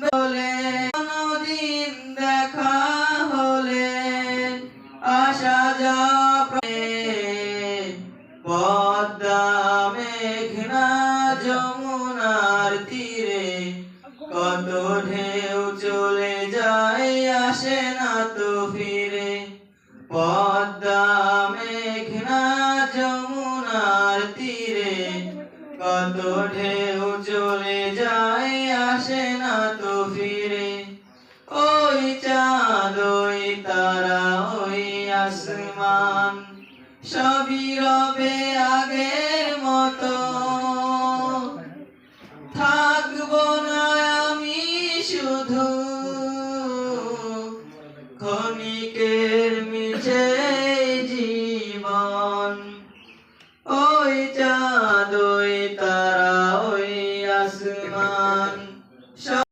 বলে কোনদিন দেখা হলে আসা যাওয়া পদ্মা মেঘনা যমুনার তীরে কত ঢেউ চলে যায় আসে না তো ফিরে। পদ্মা মেঘনা যমুনার তীরে কত ঢেউ চলে যায় আসে না তো ফিরে। ওই চাঁদ ওই তারা ওই আসমান সবই রবে আগের মতো। থাকবো না আমি শুধু ক্ষণিকের